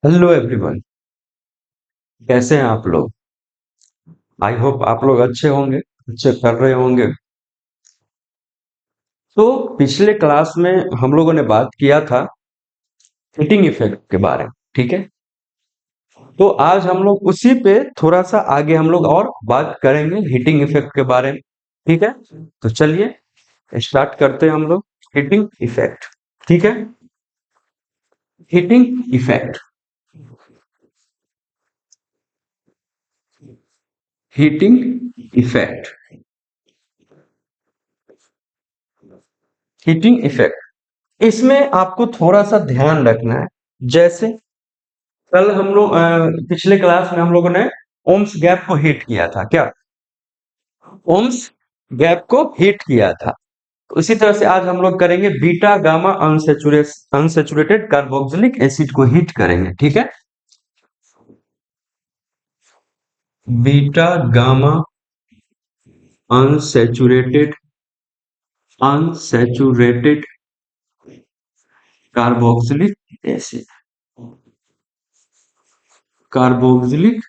Hello everyone. कैसे हैं आप लोग? आई होप आप लोग अच्छे होंगे, अच्छे कर रहे होंगे। तो पिछले क्लास में हम लोगों ने बात किया था हीटिंग इफेक्ट के बारे में। ठीक है, तो आज हम लोग उसी पे थोड़ा सा आगे हम लोग और बात करेंगे हीटिंग इफेक्ट के बारे में। ठीक है, तो चलिए स्टार्ट करते हैं हम लोग। Heating effect. ठीक है, heating effect. Heating effect. Heating effect, इसमें आपको थोड़ा सा ध्यान रखना है। जैसे कल हम लोग पिछले क्लास में हम लोगों ने ओम्स गैप को हिट किया था क्या? ओम्स गैप को हिट किया था। तो इसी तरह से आज हम लोग करेंगे beta gamma unsaturated carboxylic acid को हिट करेंगे। ठीक है, beta gamma unsaturated unsaturated carboxylic acid. Carboxylic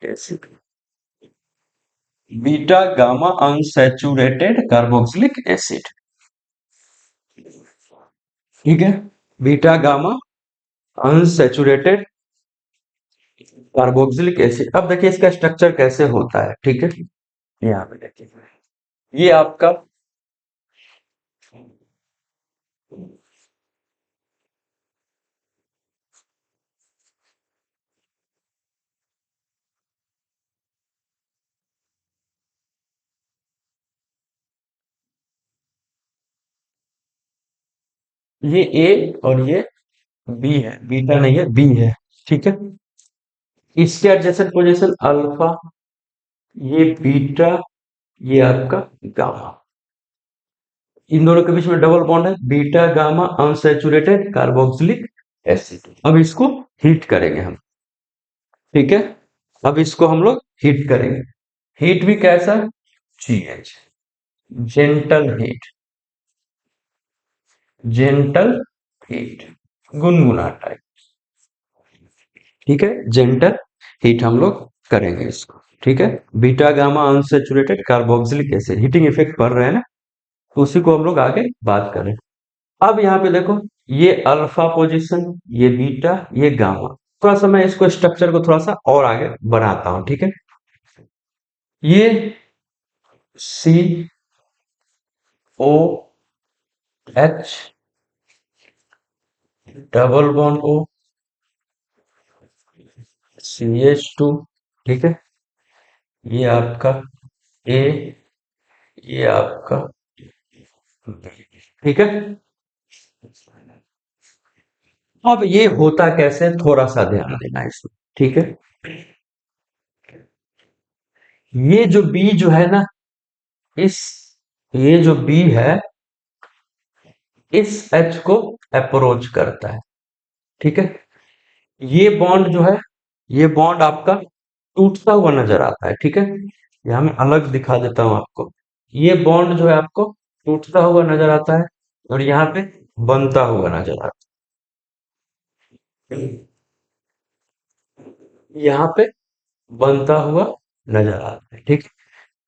acid. Beta gamma unsaturated carboxylic acid. ठीक है, beta gamma unsaturated carboxylic acid. अब देखिए इसका स्ट्रक्चर कैसे होता है। ठीक है, यहाँ पे देखिए, ये आपका ये ए और ये बी है, बीटा नहीं है, बी है। ठीक है, इसके एडजेसेंट पोजीशन अल्फा, ये बीटा, ये आपका गामा। इन दोनों के बीच में डबल बॉन्ड है, beta gamma unsaturated carboxylic acid. अब इसको हीट करेंगे हम। ठीक है, अब इसको हम लोग हीट करेंगे। हीट भी कैसा? GH, gentle heat. Gentle heat, गुनगुना टाइप। ठीक है, जेंटल हीट हम लोग करेंगे इसको। ठीक है, beta gamma unsaturated carboxylic acid heating effect पढ़ रहे हैं ना, तो उसी को हम लोग आगे बात करें। अब यहाँ पे देखो, ये अल्फा पोजीशन, ये बीटा, ये गामा। थोड़ा सा मैं इसको स्ट्रक्चर को थोड़ा सा और आगे बढ़ाता हूं। ठीक है, ये C O H double bond O C H two. ठीक है, ये आपका ए, ये आपका B। ठीक है, अब ये होता कैसे, थोड़ा सा ध्यान देना इसमें। ठीक है, ये जो बी जो है ना, इस ये जो बी है, इस एच को अप्रोच करता है। ठीक है, ये बॉन्ड जो है, ये बॉन्ड आपका टूटता हुआ नजर आता है। ठीक है, यहां मैं अलग दिखा देता हूं आपको। ये बॉन्ड जो है आपको टूटता हुआ नजर आता है, और यहाँ पे बनता हुआ नजर आता है। यहाँ पे बनता हुआ नजर आता है। ठीक है,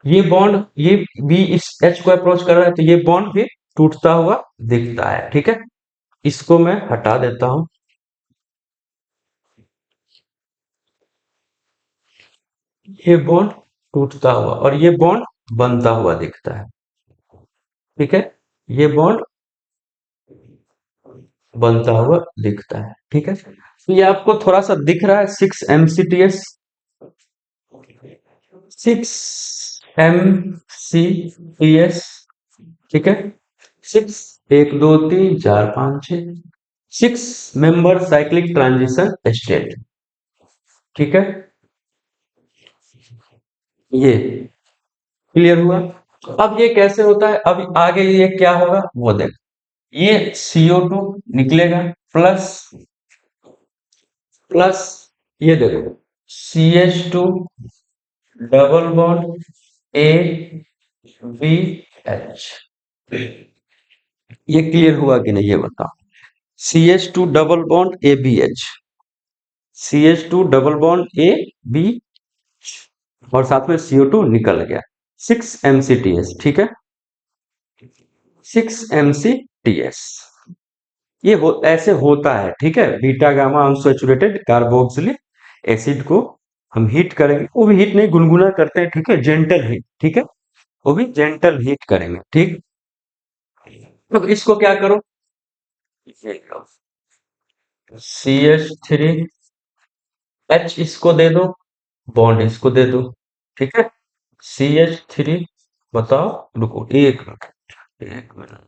ये बॉन्ड, ये बी इस एच को अप्रोच कर रहा है, तो ये बॉन्ड भी टूटता हुआ दिखता है। ठीक है, इसको मैं हटा देता हूं। ये बॉन्ड टूटता हुआ और ये बॉन्ड बनता हुआ दिखता है। ठीक है, ये बॉन्ड बनता हुआ दिखता है। ठीक है, तो ये आपको थोड़ा सा दिख रहा है 6 MCTS, 6 MCTS। ठीक है, 6, 1 2 3 4 5 6, 6 मेंबर साइक्लिक ट्रांजिशन स्टेट। ठीक है, ये क्लियर हुआ। अब ये कैसे होता है, अब आगे ये क्या होगा वो देख। ये CO2 निकलेगा, प्लस प्लस, ये देखो CH2 डबल बॉन्ड ABH। ये क्लियर हुआ कि नहीं ये बताओ। CH2 double bond ABH। CH2 double bond A B और साथ में CO2 निकल गया, 6 MCTS। ठीक है, 6 MCTS। ये ऐसे होता है। ठीक है, beta gamma unsaturated carboxylic acid को हम हीट करेंगे, वो भी हीट नहीं, गुनगुना करते हैं। ठीक है, जेंटल हीट। ठीक है, वो भी जेंटल हीट करेंगे। ठीक, तो इसको क्या करो, CH3 H इसको दे दो, बॉन्ड इसको दे दो। ठीक है, CH3, बताओ, रुको एक मिनट, एक मिनट,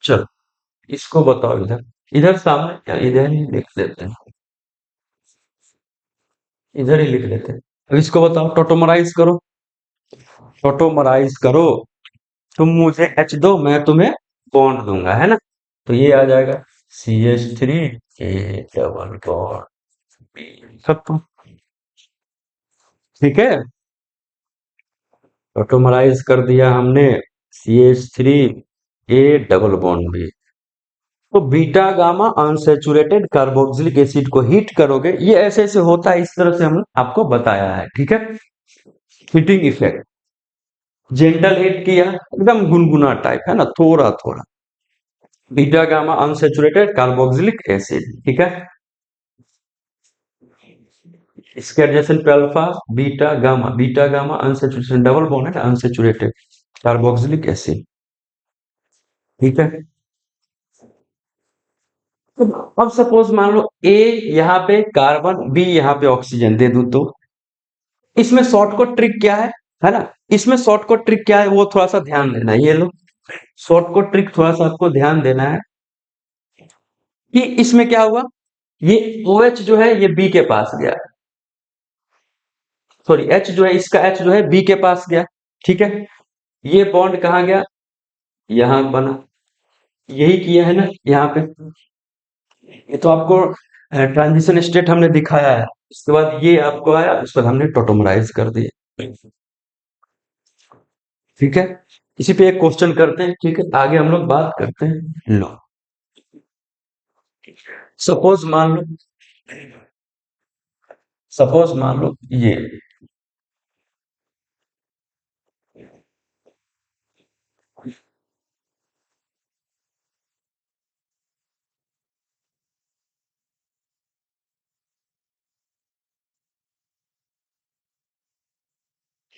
चलो इसको बताओ, इधर इधर सामने क्या, इधर ही लिख देते हैं, इधर ही लिख देते हैं। अब इसको बताओ, टोटोमराइज करो, टोटोमराइज करो। तुम मुझे H दो, मैं तुम्हें बॉन्ड दूंगा, है ना। तो ये आ जाएगा CH3 A double bond B, सब तुम। ठीक है, ऑटोमराइज कर दिया हमने, CH3 A double bond B. तो beta gamma unsaturated carboxylic acid को हीट करोगे, ये ऐसे ऐसे होता है, इस तरह से हमने आपको बताया है। ठीक है, हीटिंग इफेक्ट, जेंटल हीट किया, एकदम गुनगुना टाइप, है ना, थोड़ा थोड़ा। Beta gamma unsaturated carboxylic acid. ठीक है, इसके एडजेसेंट पे alpha beta gamma unsaturated double bond है ना, अनसैचुरेटेड कार्बोक्सिलिक एसिड। ठीक है, तो अब सपोज मान लो ए यहाँ पे कार्बन, बी यहाँ पे ऑक्सीजन दे दूं, तो इसमें शॉर्टकट ट्रिक क्या है ना, इसमें शॉर्टकट ट्रिक क्या है वो थोड़ा सा ध्यान देना है। ये लो, शॉर्टकट ट्रिक थोड़ा सा आपको ध्यान देना है कि इसमें क्या हुआ, ये OH जो है ये बी के पास गया, सॉरी H जो है, इसका H जो है बी के पास गया। ठीक है, ये बॉन्ड कहाँ गया, यहाँ बना, यही किया है ना यहाँ पे। ये तो आपको ट्रांजिशन स्टेट हमने दिखाया है, उसके बाद ये आपको आया, उसके बाद हमने टोटोमराइज कर दिया। ठीक है, इसी पे एक क्वेश्चन करते हैं। ठीक है, आगे हम लोग बात करते हैं। लो, सपोज मान लो, सपोज मान लो ये,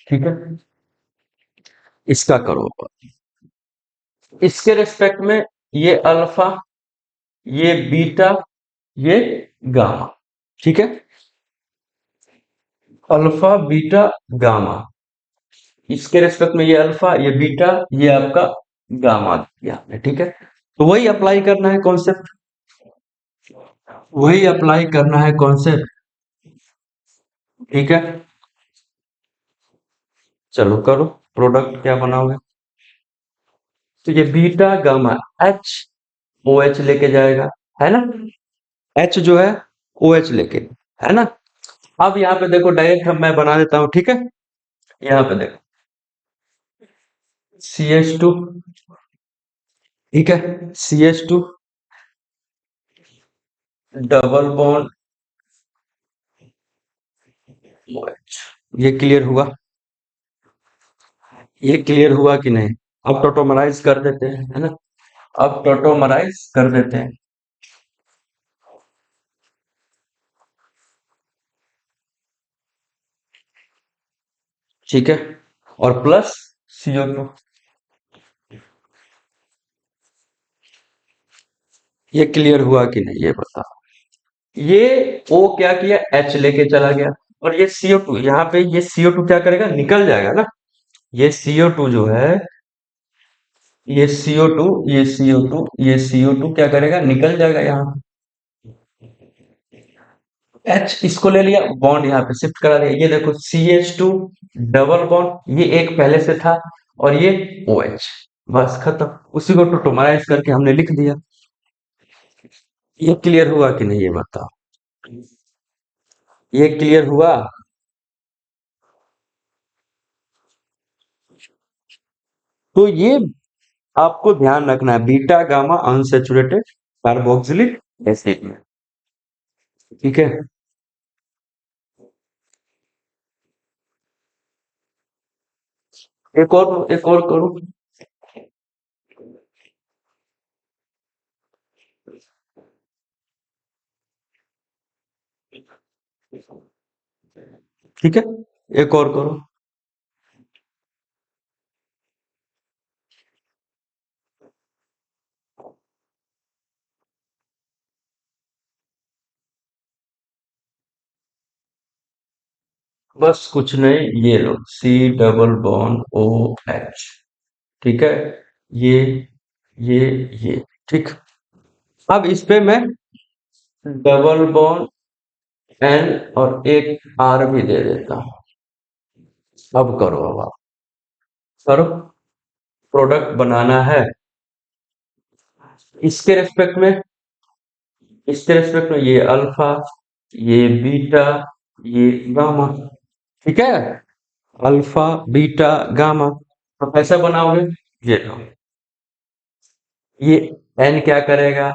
ठीक है, इसका करो, इसके रिस्पेक्ट में ये अल्फा, ये बीटा, ये गामा। ठीक है, अल्फा बीटा गामा, इसके रिस्पेक्ट में ये अल्फा, ये बीटा, ये आपका गामा दिया आपने। ठीक है, तो वही अप्लाई करना है कॉन्सेप्ट, वही अप्लाई करना है कॉन्सेप्ट। ठीक है, चलो करो, प्रोडक्ट क्या बनाओगे, तो ये बीटा गामा H OH लेके जाएगा, है ना, H जो है OH लेके, है ना। अब यहाँ पे देखो, डायरेक्ट हम मैं बना देता हूँ। ठीक है, यहाँ पे देखो CH2, ठीक है, CH2 डबल बॉन्ड OH, ये क्लियर हुआ, ये क्लियर हुआ कि नहीं। अब टोटोमराइज कर देते हैं, है ना, अब टोटोमराइज कर देते हैं। ठीक है, और प्लस CO2, ये क्लियर हुआ कि नहीं ये बता। ये O क्या किया, H लेके चला गया, और ये CO2 यहाँ पे, ये CO2 क्या करेगा, निकल जाएगा ना। ये CO2 जो है, ये CO2, ये CO2, ये CO2 क्या करेगा, निकल जाएगा यहाँ। H इसको ले लिया, बॉन्ड यहाँ पे शिफ्ट करा दिया, ये देखो CH2 डबल बॉन्ड, ये एक पहले से था, और ये OH, बस खत्म। उसी को टोटोमराइज करके हमने लिख दिया। ये क्लियर हुआ कि नहीं ये बताओ, ये क्लियर हुआ। तो ये आपको ध्यान रखना है, beta gamma unsaturated carboxylic acid में। ठीक है, एक और करो। ठीक है, एक और करो। बस कुछ नहीं, ये लो, C double bond O H. ठीक है, ये ये ये ठीक। अब इस पे मैं डबल बॉन्ड एन और एक आर भी दे देता हूं। अब करो, अब आप करो। प्रोडक्ट बनाना है इसके रेस्पेक्ट में, इसके रेस्पेक्ट में ये अल्फा, ये बीटा, ये गामा। ठीक है, अल्फा बीटा गामा। तो कैसे बनाओगे, ये लो, ये एन क्या करेगा,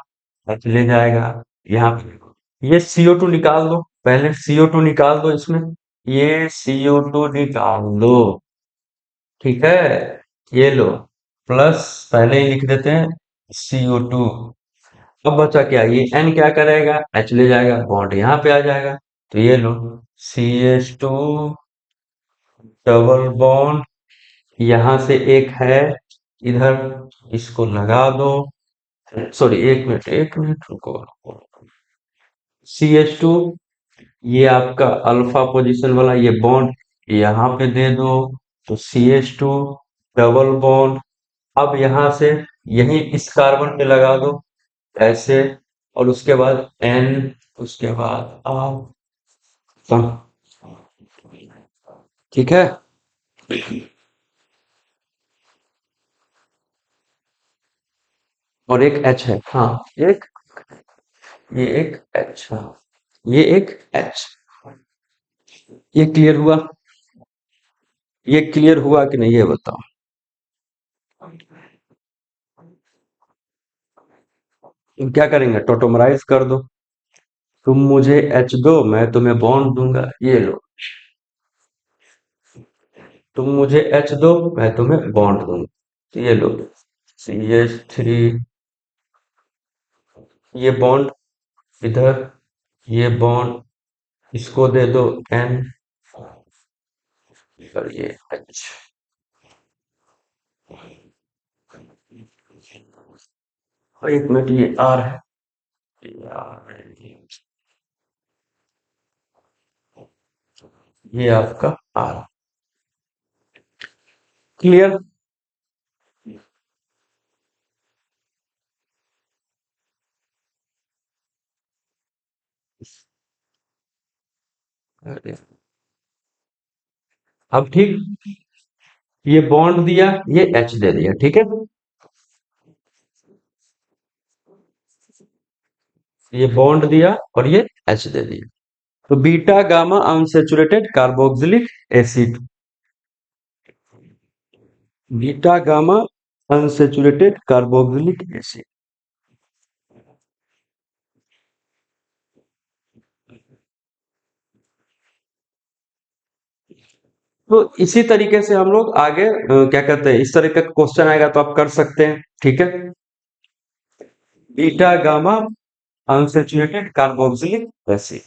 एच ले जाएगा। यहाँ पे ये CO2 निकाल दो, पहले CO2 निकाल दो इसमें, ये CO2 निकाल दो। ठीक है, ये लो, प्लस पहले ही लिख देते हैं CO2। अब बचा क्या, ये N क्या करेगा, H ले जाएगा, बॉन्ड यहाँ पे आ जाएगा। तो ये लो, CH2 डबल बॉन्ड, यहाँ से एक है इधर, इसको लगा दो। सॉरी, एक मिनट रुको। CH2, ये आपका अल्फा पोजीशन वाला ये बॉन्ड यहाँ पे दे दो। तो CH2 डबल बॉन्ड, अब यहाँ से यही इस कार्बन पे लगा दो ऐसे, और उसके बाद N, उसके बाद R। ठीक है, और एक H है, हाँ, एक, ये एक H, हाँ, ये एक H। ये क्लियर हुआ, ये क्लियर हुआ कि नहीं, ये बताओ। तुम क्या करेंगे, टोटोमराइज कर दो। तुम मुझे H दो, मैं तुम्हें बॉन्ड दूंगा, ये लो। तुम मुझे H दो, मैं तुम्हें बॉन्ड दूंगा, ये लो। CH3, ये बॉन्ड इधर, ये बॉन्ड इसको दे दो N, और ये H। और एक मिनट, ये R है, ये R है, ये आपका R। क्लियर। अब ठीक, ये बॉन्ड दिया, ये H दे दिया, ठीक है, ये बॉन्ड दिया और ये H दे दिया। तो beta gamma unsaturated carboxylic acid, beta gamma unsaturated carboxylic acid. तो इसी तरीके से हम लोग आगे क्या कहते हैं, इस तरह का क्वेश्चन आएगा तो आप कर सकते हैं। ठीक है, beta gamma unsaturated carboxylic acid,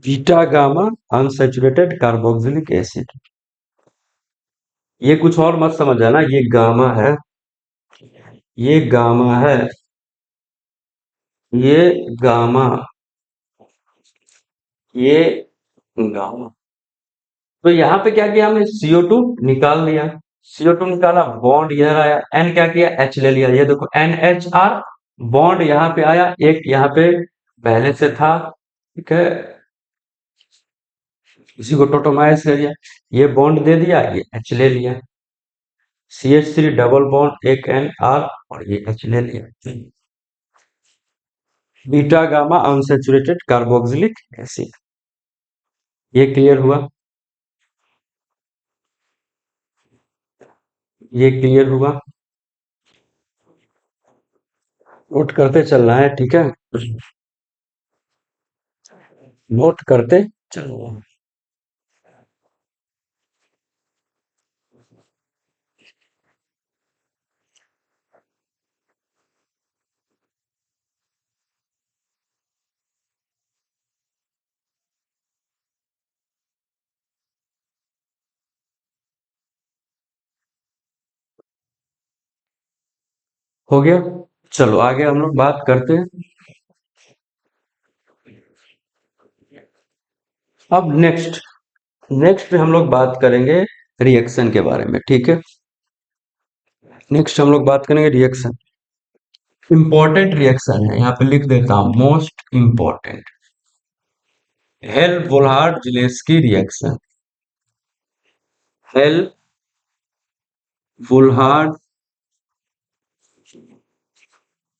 beta gamma unsaturated carboxylic acid. ये कुछ और मत समझ आना, ये गामा है, ये गामा है, ये गामा, ये गामा। तो यहाँ पे क्या किया हमने, CO2 निकाल लिया, CO2 निकाला, बॉन्ड इधर आया, N क्या किया, H ले लिया, ये देखो NHR, बॉन्ड यहाँ पे आया, एक यहाँ पे पहले से था। ठीक है, इसी को टोटोमाइज कर दिया, ये बॉन्ड दे दिया, ये H ले लिया, CH3 डबल बॉन्ड, एक NR, और ये H ले लिया। Beta gamma unsaturated carboxylic acid. ये क्लियर हुआ, ये क्लियर हुआ। नोट करते चलना है, ठीक है। नोट करते चलना है। हो गया। चलो आगे हम लोग बात करते हैं। अब नेक्स्ट नेक्स्ट हम लोग बात करेंगे रिएक्शन के बारे में, ठीक है। नेक्स्ट हम लोग बात करेंगे रिएक्शन। इंपॉर्टेंट रिएक्शन है, यहाँ पे लिख देता हूं most important. Hell Volhard Zelinsky reaction. Hell Volhard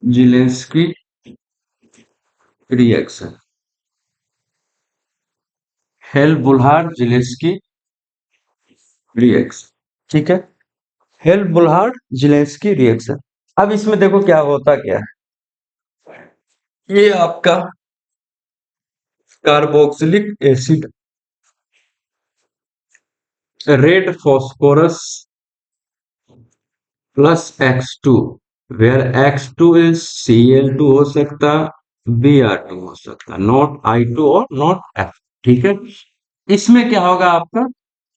Zelinsky reaction. Hell Volhard Zelinsky reaction, ठीक है। Hell Volhard Zelinsky reaction. अब इसमें देखो क्या होता क्या है। ये आपका carboxylic acid red phosphorus plus X2, where X2 is Cl2 हो सकता, Br2 हो सकता, नॉट I2 और नॉट F, ठीक है। इसमें क्या होगा आपका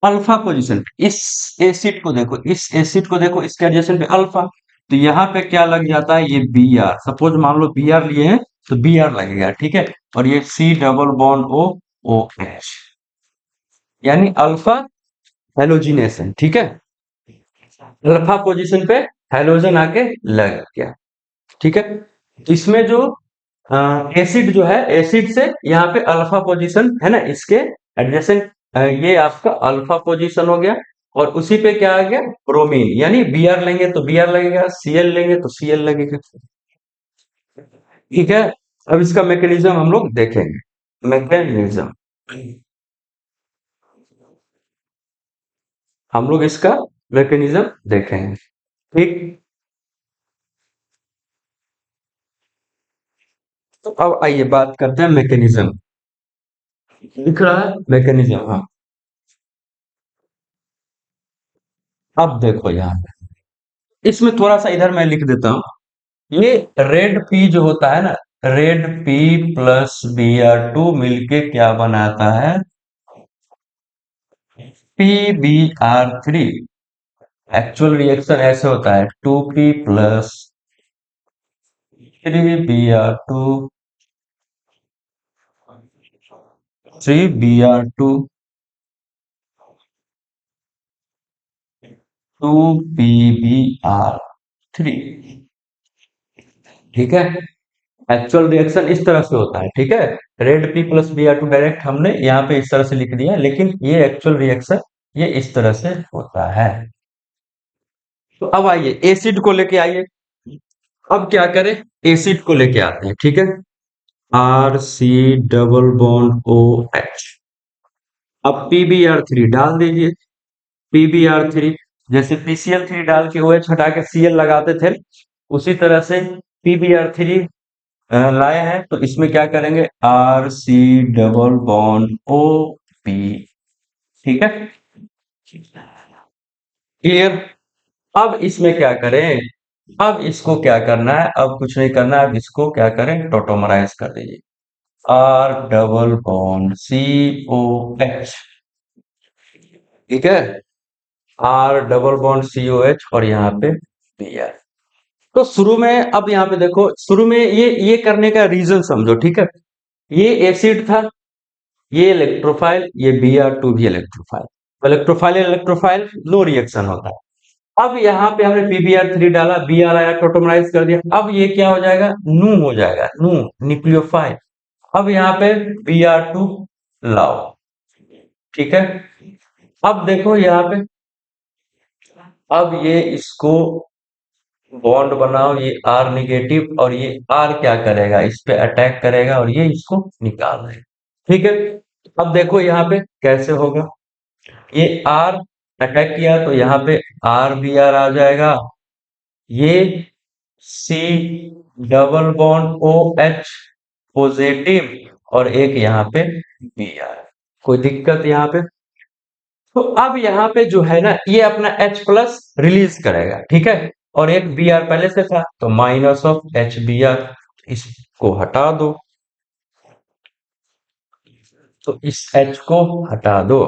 अल्फा पोजीशन। इस एसिड को देखो, इस एसिड को देखो, इसके एडजेसेंट पे अल्फा, तो यहाँ पे क्या लग जाता है, ये Br, सपोज मान लो Br लिए हैं तो Br लगेगा, ठीक है। और ये C double bond O OH, यानी अल्फा हेलोजिनेशन, ठीक है। अल्फा पोजीशन पे हेलोजन आके लग गया, ठीक है। तो इसमें जो एसिड जो है, एसिड से यहाँ पे अल्फा पोजीशन है ना, इसके एडजेसेंट, ये आपका अल्फा पोजीशन हो गया। और उसी पे क्या आ गया ब्रोमीन, यानी Br लेंगे तो Br लगेगा, Cl लेंगे तो Cl लगेगा, ठीक है। अब इसका मैकेनिज्म हम लोग देखेंगे। मैकेनिज्म हम लोग इसका मैकेनिज्म देखेंगे, ठीक। तो अब आइए बात करते हैं मैकेनिज्म। दिख रहा है मैकेनिज्म, हाँ। अब देखो यहाँ पे इसमें थोड़ा सा इधर मैं लिख देता हूँ। ये रेड पी जो होता है ना, रेड पी प्लस Br2 मिलके क्या बनाता है, PbR3। एक्चुअल रिएक्शन ऐसे होता है 2p plus 3Br2, 3Br2, 2PbR3, ठीक है। एक्चुअल रिएक्शन इस तरह से होता है, ठीक है। Red P plus Br2 direct हमने यहाँ पे इस तरह से लिख दिया, लेकिन ये एक्चुअल रिएक्शन ये इस तरह से होता है। तो अब आइए एसिड को लेके आइए। अब क्या करें, एसिड को लेके आते हैं, ठीक है। Rc double bond OH। अब PbR3 डाल दीजिए। PbR3 जैसे PCl3 डाल के OH हटा के Cl लगाते थे, उसी तरह से PbR3 लाए हैं, तो इसमें क्या करेंगे Rc डबल बॉन्ड OP, ठीक है, क्लियर। अब इसमें क्या करें, अब इसको क्या करना है, अब कुछ नहीं करना है, अब इसको क्या करें टोटोमराइज कर दीजिए। R डबल बॉन्ड COH, ठीक है। R डबल बॉन्ड COH और यहाँ पे Br। तो शुरू में, अब यहाँ पे देखो, शुरू में ये करने का रीजन समझो, ठीक है। ये एसिड था, ये इलेक्ट्रोफाइल, ये Br2 भी electrophile. Electrophile electrophile no reaction होता है। अब यहाँ पे हमने PbR3 डाला, Br आया, टोटोमराइज कर दिया, अब ये क्या हो जाएगा, नू हो जाएगा, नू न्यूक्लियोफाइल। अब यहाँ पे Br2 लाओ, ठीक है। अब देखो यहाँ पे, अब ये इसको बॉन्ड बनाओ, ये R निगेटिव, और ये R क्या करेगा, इस पे अटैक करेगा और ये इसको निकाल देगा, ठीक है। अब देखो यहाँ पे कैसे होगा, ये R अटैक किया तो यहाँ पे RBr आ जाएगा, ये C double bond O H positive, और एक यहाँ पे बी आर। कोई दिक्कत यहाँ पे? तो अब यहाँ पे जो है ना, ये अपना H प्लस रिलीज करेगा, ठीक है, और एक बी आर पहले से था, तो minus of H B R, इसको हटा दो, तो इस H को हटा दो,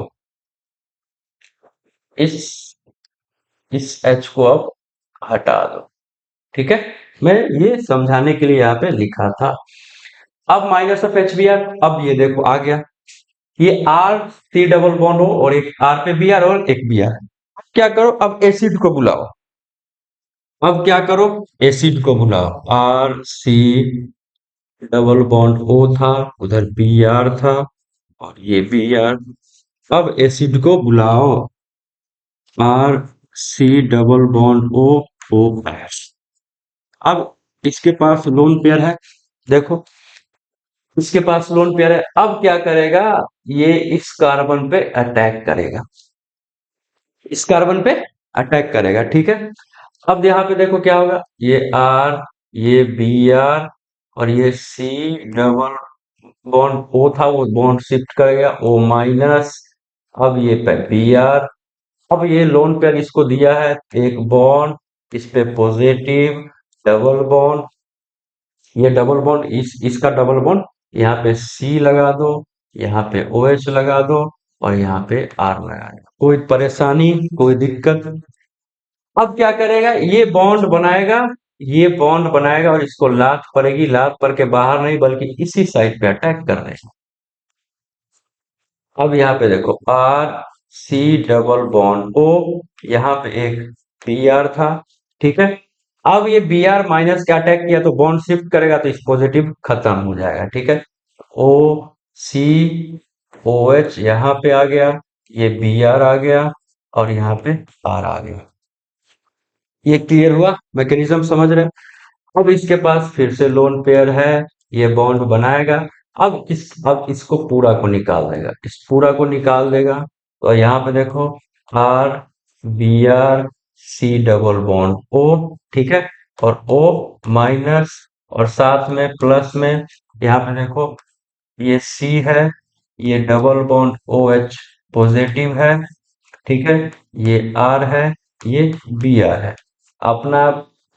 इस H को अब हटा दो, ठीक है। मैं ये समझाने के लिए यहाँ पे लिखा था। अब minus of H B R, अब ये देखो आ गया, ये आर सी डबल बॉन्ड हो और एक आर पे बी आर और एक बी आर। क्या करो, अब एसिड को बुलाओ, अब क्या करो, एसिड को बुलाओ, R C double bond O था, उधर बी आर था, और ये बी आर। अब एसिड को बुलाओ, R C double bond O, O H. अब इसके पास लोन पेयर है, देखो इसके पास लोन पेयर है। अब क्या करेगा, ये इस कार्बन पे अटैक करेगा, इस कार्बन पे अटैक करेगा, ठीक है। अब यहाँ पे देखो क्या होगा, ये आर, ये बी आर, और ये सी डबल बॉन्ड ओ था, वो बॉन्ड शिफ्ट करेगा ओ माइनस। अब ये पे बी आर, अब ये लोन पेयर इसको दिया है एक बॉन्ड, इस पे पॉजिटिव डबल बॉन्ड, ये डबल बॉन्ड इसका डबल बॉन्ड, यहाँ पे सी लगा दो, यहाँ पे ओ एच लगा दो, और यहाँ पे आर लगा दो। कोई परेशानी, कोई दिक्कत? अब क्या करेगा, ये बॉन्ड बनाएगा, ये बॉन्ड बनाएगा, और इसको लात पड़ेगी, लात पड़ के बाहर नहीं बल्कि इसी साइड पे अटैक कर देगा। अब यहाँ पे देखो, R C double bond O, यहाँ पे एक बी आर था, ठीक है। अब ये बी आर माइनस के अटैक किया तो बॉन्ड शिफ्ट करेगा, तो इस पॉजिटिव खत्म हो जाएगा, ठीक है। ओ सी ओ एच यहाँ पे आ गया, ये बी आर आ गया, और यहाँ पे आर आ गया। ये क्लियर हुआ, मैकेनिज्म समझ रहे हैं? अब इसके पास फिर से लोन पेयर है, ये बॉन्ड बनाएगा। अब इसको पूरा को निकाल देगा, इस पूरा को निकाल देगा, तो यहाँ पे देखो, R B R C double bond O, ठीक है, और ओ माइनस, और साथ में प्लस में, यहाँ पे देखो ये सी है, ये double bond O H positive है, ठीक है, ये आर है, ये बी आर है। अपना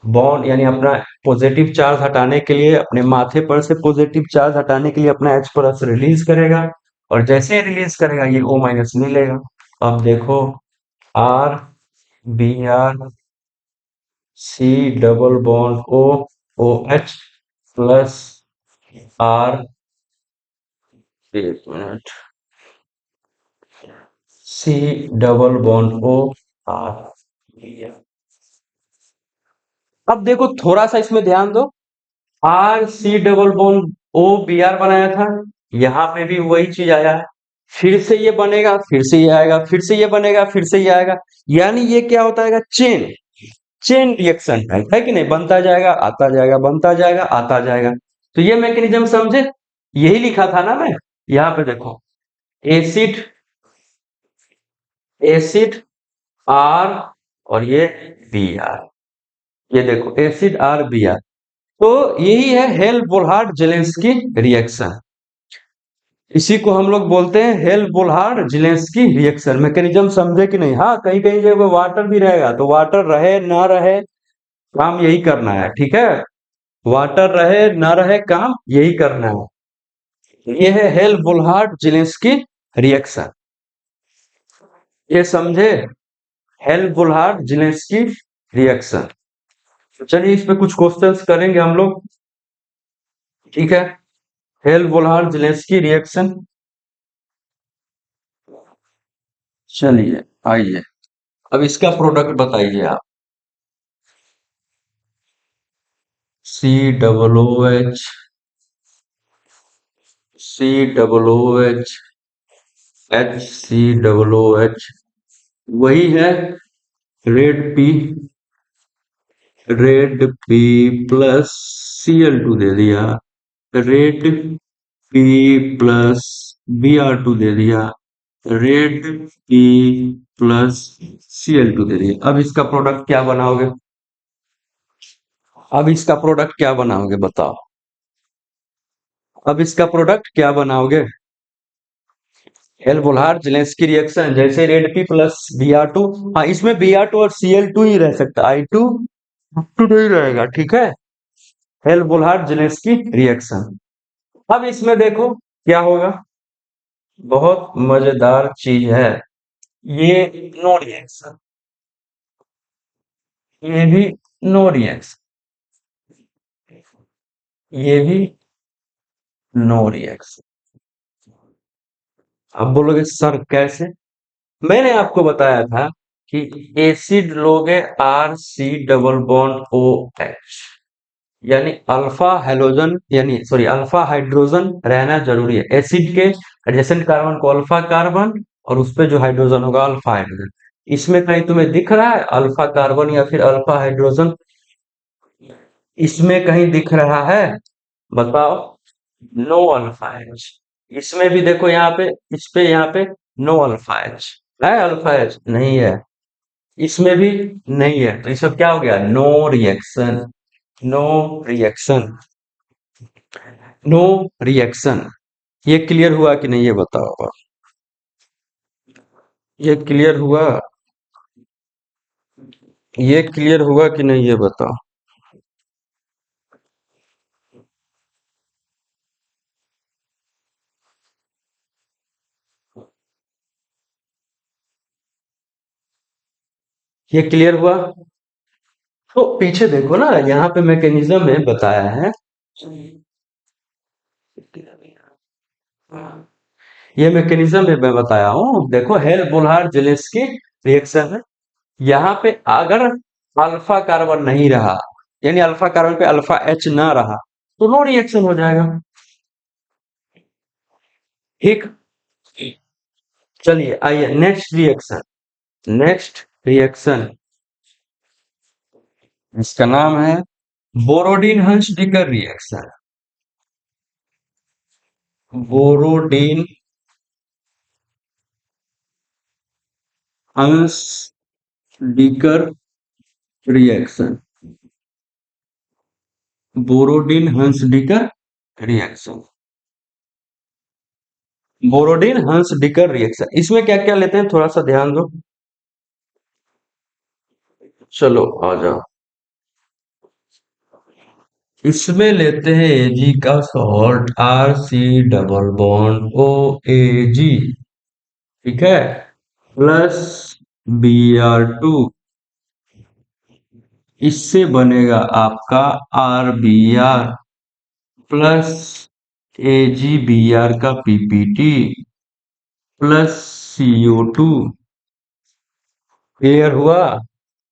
बॉन्ड यानी अपना पॉजिटिव चार्ज हटाने के लिए, अपने माथे पर से पॉजिटिव चार्ज हटाने के लिए अपना H प्लस रिलीज करेगा, और जैसे ही रिलीज करेगा ये O माइनस मिलेगा। अब देखो, R B R C double bond O, O H plus R, एक minute, C double bond O, R B R. अब देखो थोड़ा सा इसमें ध्यान दो, R C double bond O B R बनाया था, यहाँ पे भी वही चीज आया है, फिर से ये बनेगा, फिर से ये आएगा, फिर से ये बनेगा, फिर से ये आएगा, यानी ये क्या होता है, चेन, चेन रिएक्शन है कि नहीं, बनता जाएगा आता जाएगा, बनता जाएगा आता जाएगा। तो ये मैकेनिज्म समझे, यही लिखा था ना मैं, यहाँ पे देखो, एसिड, एसिड आर, और ये बी आर, ये देखो एसिड आर बी आर। तो यही है हेल बोल्हार्ड जेलेंस्की रिएक्शन, इसी को हम लोग बोलते हैं हेल बोल्हार्ड जेलेंस्की रिएक्शन। मैकेनिज्म समझे कि नहीं? हाँ, कहीं कहीं जगह वाटर भी रहेगा, तो वाटर रहे ना रहे काम यही करना है, ठीक है, वाटर रहे ना रहे काम यही करना है। ये है हेल बोल्हार्ड जेलेंस्की रिएक्शन, ये समझे, हेल बोल्हार्ड जेलेंस्की रिएक्शन। तो चलिए इस पे कुछ क्वेश्चंस करेंगे हम लोग, ठीक है। हेल बोल्हार्ड जेलेंस्की रिएक्शन, चलिए आइए, अब इसका प्रोडक्ट बताइए आप। C double O H, C double O H, H C double O H, वही है, red P, red P plus C L two दे दिया, red P plus B R two दे दिया, red P plus C L two दे दिया। अब इसका प्रोडक्ट क्या बनाओगे? अब इसका प्रोडक्ट क्या बनाओगे बताओ। अब इसका प्रोडक्ट क्या बनाओगे। एल बोलहार जेलेंस्की रिएक्शन जैसे रेड पी प्लस Br2। हाँ, इसमें Br2 और Cl2 ही रह सकता, I2 टू नहीं रहेगा, ठीक है। एल बोलहार जेलेंस्की रिएक्शन। अब इसमें देखो क्या होगा, बहुत मजेदार चीज है। ये नो रिएक्शन, ये भी नो रिएक्शन, ये भी नो रिएक्शन। अब बोलोगे सर कैसे। मैंने आपको बताया था कि एसिड लोगे RC डबल बॉन्ड OH, यानी अल्फा हेलोजन, यानी सॉरी अल्फा हाइड्रोजन रहना जरूरी है। एसिड के एडजेसेंट कार्बन को अल्फा कार्बन, और उस पे जो हाइड्रोजन होगा अल्फा हाइड्रोजन। इसमें कहीं तुम्हें दिख रहा है अल्फा कार्बन या फिर अल्फा हाइड्रोजन, इसमें कहीं दिख रहा है, बताओ। No alpha H. इसमें भी देखो यहाँ पे, इस पे यहाँ पे नो अल्फा एच है, अल्फा एच नहीं है, इसमें भी नहीं है, तो इसमें क्या हो गया, no reaction. No reaction, no reaction. ये क्लियर हुआ कि नहीं ये बताओ आप। ये क्लियर हुआ, ये क्लियर हुआ कि नहीं ये बताओ। ये क्लियर हुआ। तो पीछे देखो ना, यहाँ पे मैकेनिज्म में बताया है। ये मैकेनिज्म में मैं बताया हूँ, देखो हेल बोलहार जेलेंस्की रिएक्शन है। यहाँ पे अगर अल्फा कार्बन नहीं रहा, यानी अल्फा कार्बन पे अल्फा एच ना रहा, तो नो रिएक्शन हो जाएगा, ठीक। चलिए आइए नेक्स्ट रिएक्शन। नेक्स्ट रिएक्शन, इसका नाम है बोरोडीन हंस डिकर रिएक्शन। बोरोडीन हंस डिकर रिएक्शन। बोरोडीन हंस डिकर रिएक्शन। बोरोडीन हंस डिकर रिएक्शन, इसमें क्या क्या लेते हैं थोड़ा सा ध्यान दो। चलो आ जाओ। इसमें लेते हैं Ag का salt RC double bond OAG, ठीक है, प्लस Br2। इससे बनेगा आपका RBr प्लस AgBr का PPT प्लस CO2। क्लियर हुआ।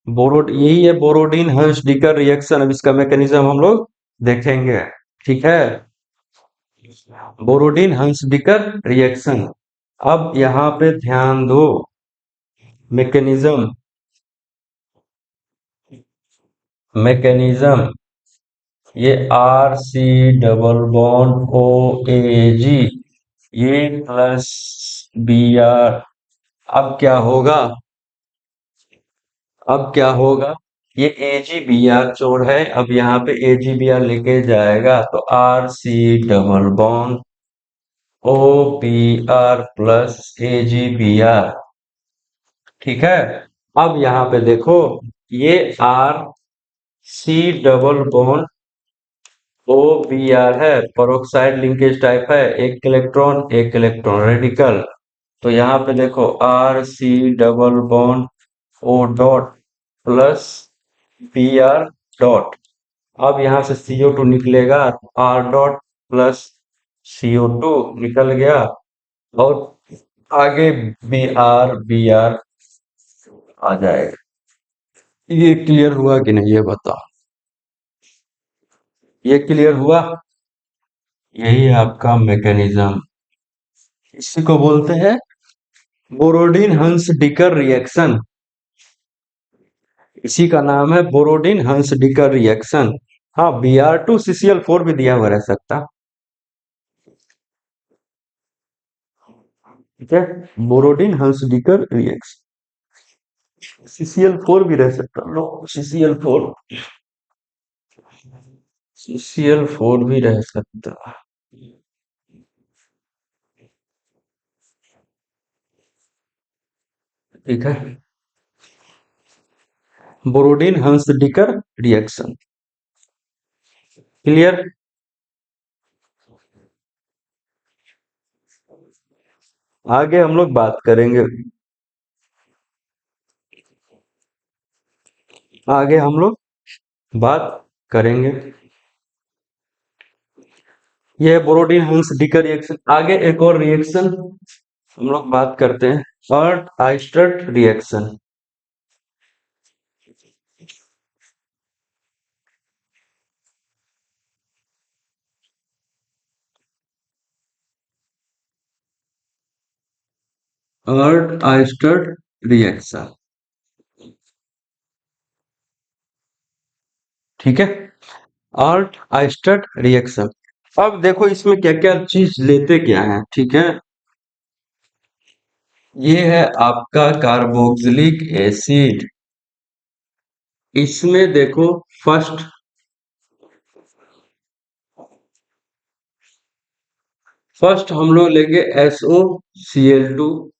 यही है बोरोडीन हर्ष डिकर रिएक्शन। अब इसका मैकेनिज्म हम लोग देखेंगे, ठीक है। बोरोडीन हंस डिकर रिएक्शन। अब यहाँ पे ध्यान दो, मैकेनिज्म, मैकेनिज्म, ये RC डबल बॉन्ड OAG, ये प्लस Br। अब क्या होगा, अब क्या होगा, ये AgBr जोड़ है, अब यहाँ पे AgBr लेके जाएगा तो RC double bond OBr plus AgBr, ठीक है। अब यहाँ पे देखो, ये RC डबल बॉन्ड OBr है, परोक्साइड लिंकेज टाइप है, एक इलेक्ट्रॉन रेडिकल। तो यहाँ पे देखो RC double bond O dot plus Br dot. अब यहाँ से CO2 निकलेगा, R डॉट प्लस CO2 निकल गया, और आगे Br आ जाएगा। ये क्लियर हुआ कि नहीं ये बताओ। ये क्लियर हुआ। यही है आपका मैकेनिज्म, इसी को बोलते हैं बोरोडीन हंस डिकर रिएक्शन। इसी का नाम है बोरोडीन हंस डिकर रिएक्शन। हाँ, Br2 CCl4 भी दिया हुआ रह सकता, ठीक है। बोरोडीन हंस डिकर रिएक्शन, CCl4 भी रह सकता, नो CCl4। CCl4 भी रह सकता है। ठीक है, बोरोडिन हंसडीकर रिएक्शन। क्लियर। आगे हम लोग बात करेंगे, आगे हम लोग बात करेंगे। यह है बोरोडिन हंसडीकर रिएक्शन। आगे एक और रिएक्शन हम लोग बात करते हैं, अर्ट Eistert reaction. Arndt Eistert reaction. ठीक है, अर्ट आइस्टर्ट रिएक्शन। अब देखो इसमें क्या क्या चीज लेते क्या है। ठीक है, ये है आपका कार्बोक्सिलिक एसिड। इसमें देखो फर्स्ट फर्स्ट हम लोग लेंगे SOCl2।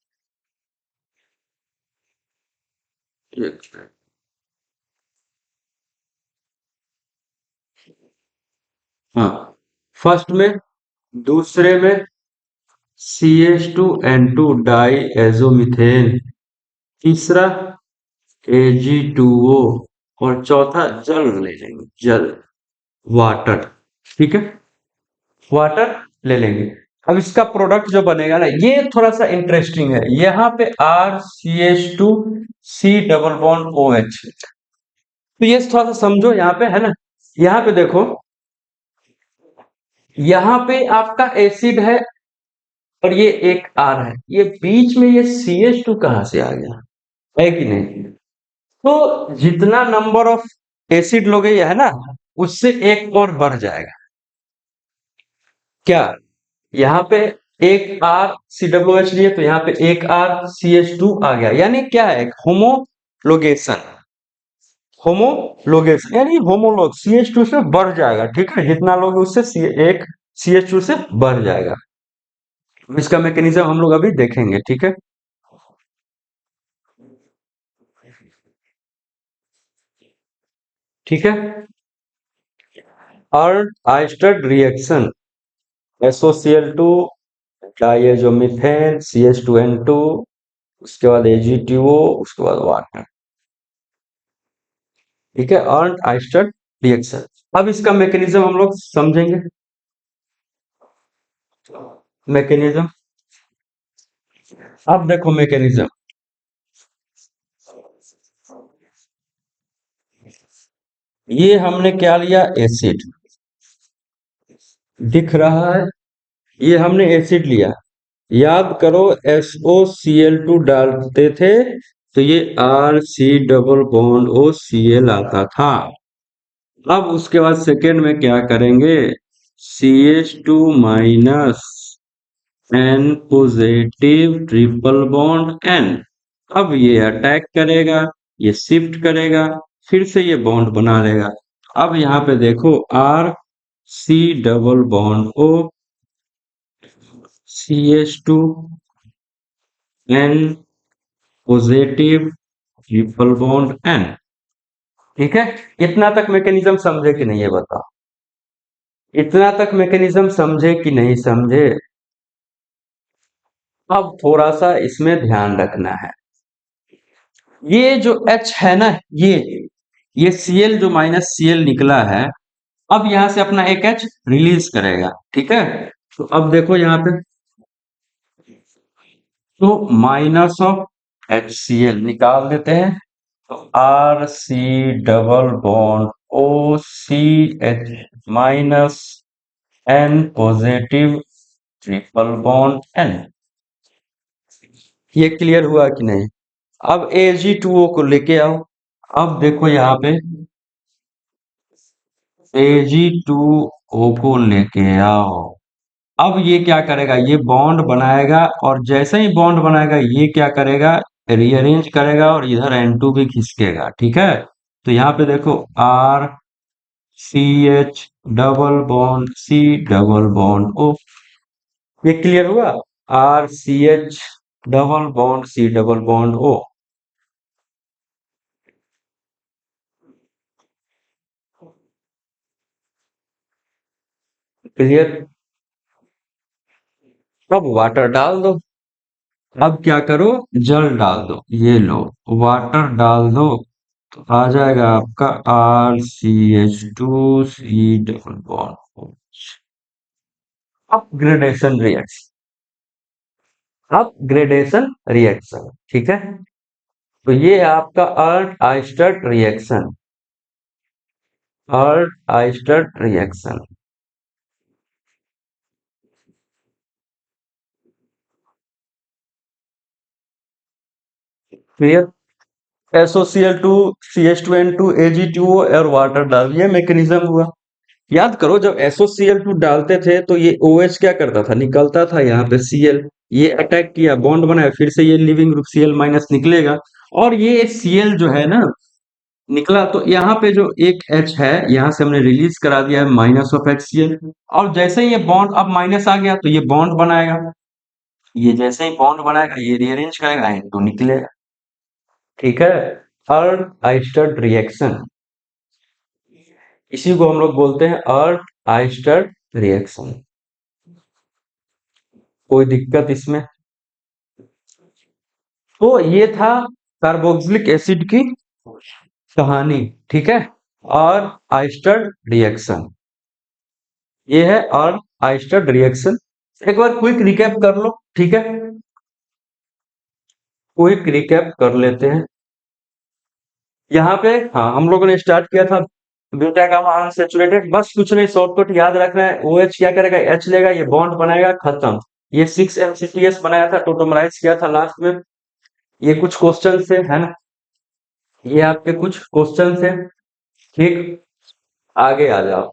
हाँ, फर्स्ट में, दूसरे में CH2N2 डाई एजोमिथेन, तीसरा Ag2O, और चौथा जल ले लेंगे, जल, वाटर। ठीक है, वाटर ले लेंगे। अब इसका प्रोडक्ट जो बनेगा ना, ये थोड़ा सा इंटरेस्टिंग है। यहाँ पे RCH2C डबल बॉन्ड OH। तो ये थोड़ा सा समझो, यहाँ पे है ना, यहाँ पे देखो, यहाँ पे आपका एसिड है और ये एक R है, ये बीच में ये CH2 कहाँ से आ गया, है कि नहीं। तो जितना नंबर ऑफ एसिड लोगे ये है ना, उससे एक और बढ़ जाएगा। क्या, यहाँ पे एक RCOH लिए तो यहाँ पे एक RCH2 आ गया, यानी क्या है, होमोलोगेशन। होमोलोगेशन यानी होमोलॉग CH2 से बढ़ जाएगा। ठीक है, जितना लोगे उससे एक CH2 से बढ़ जाएगा। इसका मैकेनिज्म हम लोग अभी देखेंगे। ठीक है, ठीक है, और आइस्टर्ड रिएक्शन, SOCl2 डाइएजोमिथेन CH2N2, उसके बाद Ag2O, उसके बाद वाटर। ठीक है, अर्नड आइस्टर्ड रिएक्शन। अब इसका मैकेनिज्म हम लोग समझेंगे। मैकेनिज्म, अब देखो मैकेनिज्म, ये हमने क्या लिया, एसिड दिख रहा है, ये हमने एसिड लिया। याद करो SOCl2 डालते थे तो ये RC डबल बॉन्ड OCl आता था। अब उसके बाद सेकेंड में क्या करेंगे, CH2 - N positive triple bond N। अब ये अटैक करेगा, ये शिफ्ट करेगा, फिर से ये बॉन्ड बना लेगा। अब यहाँ पे देखो RC double bond O, CH2N positive triple bond N। ठीक है, इतना तक मैकेनिज्म समझे कि नहीं, ये बताओ। इतना तक मैकेनिज्म समझे कि नहीं समझे। अब थोड़ा सा इसमें ध्यान रखना है, ये जो H है ना, ये Cl जो -Cl निकला है, अब यहां से अपना एक H रिलीज करेगा। ठीक है, तो अब देखो यहाँ पे, तो -HCl निकाल देते हैं, तो RC double bond OCH -N positive triple bond N। ये क्लियर हुआ कि नहीं। अब Ag2O को लेके आओ। अब देखो यहाँ पे Ag2O को लेके आओ। अब ये क्या करेगा, ये बॉन्ड बनाएगा, और जैसे ही बॉन्ड बनाएगा ये क्या करेगा, रीअरेंज करेगा और इधर N2 भी खिसकेगा। ठीक है, तो यहाँ पे देखो RCH double bond C double bond O. ये क्लियर हुआ? RCH double bond C double bond O. Clear? अब वाटर डाल दो। अब क्या करो, जल डाल दो। ये लो, वाटर डाल दो तो आ जाएगा आपका RCH2 C double bond. Upgradation reaction, upgradation reaction, ठीक है। तो ये है आपका Arndt Eistert reaction, Arndt Eistert reaction. Clear? SOCl2 CH2N2 Ag2O और वाटर डाल, ये मैकेनिज्म हुआ। याद करो, जब SOCl2 डालते थे तो ये OH क्या करता था, निकलता था यहाँ पे Cl, ये अटैक किया, बॉन्ड बनाया, फिर से ये लिविंग ग्रुप Cl माइनस निकलेगा, और ये Cl जो है ना निकला, तो यहाँ पे जो एक H है यहाँ से हमने रिलीज करा दिया है माइनस ऑफ HCl, और जैसे ही ये बॉन्ड अब माइनस आ गया तो ये बॉन्ड बनाएगा, ये जैसे ही बॉन्ड बनाएगा ये रीअरेंज करेगा, तो निकलेगा। ठीक है, अर्ट आइस्टर्ड रिएक्शन, इसी को हम लोग बोलते हैं अर्ट आइस्टर्ड रिएक्शन। कोई दिक्कत इसमें? तो ये था कार्बोक्सिलिक एसिड की कहानी, ठीक है, और आइस्टर्ड रिएक्शन, ये है और आइस्टर्ड रिएक्शन। एक बार क्विक रिकैप कर लो, ठीक है, क्विक रिकैप कर लेते हैं। यहाँ पे हाँ हम लोगों ने स्टार्ट किया था बीटा गामा अनसैचुरेटेड, बस कुछ नहीं, शॉर्टकट याद रखना है, OH क्या करेगा, H लेगा, ये बॉन्ड बनाएगा, खत्म। ये 6 MCTS बनाया था, टोटोमराइज किया था लास्ट में। ये कुछ क्वेश्चन है ना, ये आपके कुछ क्वेश्चन है, ठीक। आगे आ जाओ।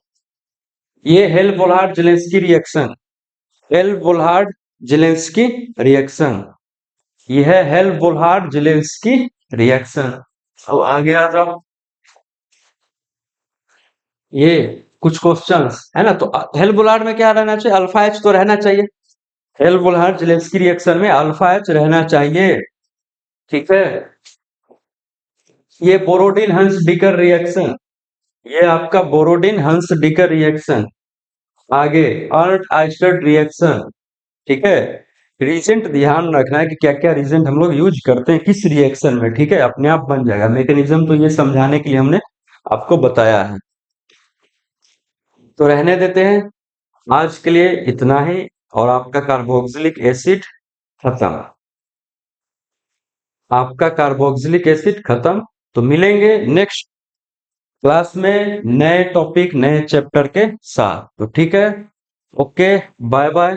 ये Hell Volhard Zelinsky reaction, Hell Volhard Zelinsky reaction, ये है हेल बोलहार्ड जेलेंस्की रिएक्शन। अब आगे आ जाओ। ये कुछ क्वेश्चंस है ना, तो हेल बोलहार्ड में क्या रहना चाहिए, अल्फा एच तो रहना चाहिए, हेल बोलहार्ड जेलेंस्की रिएक्शन में अल्फा एच रहना चाहिए, ठीक है। ये बोरोडिन हंस डिकर रिएक्शन, ये आपका बोरोडिन हंस डिकर रिएक्शन। आगे अर्ट आइस्टर्ड रिएक्शन, ठीक है। रीजेंट ध्यान रखना है कि क्या क्या रीजेंट हम लोग यूज करते हैं किस रिएक्शन में, ठीक है, अपने आप बन जाएगा मैकेनिज्म, तो ये समझाने के लिए हमने आपको बताया है। तो रहने देते हैं, आज के लिए इतना ही, और आपका कार्बोक्सिलिक एसिड खत्म, आपका कार्बोक्सिलिक एसिड खत्म। तो मिलेंगे नेक्स्ट क्लास में नए टॉपिक नए चैप्टर के साथ, तो ठीक है, ओके, बाय बाय।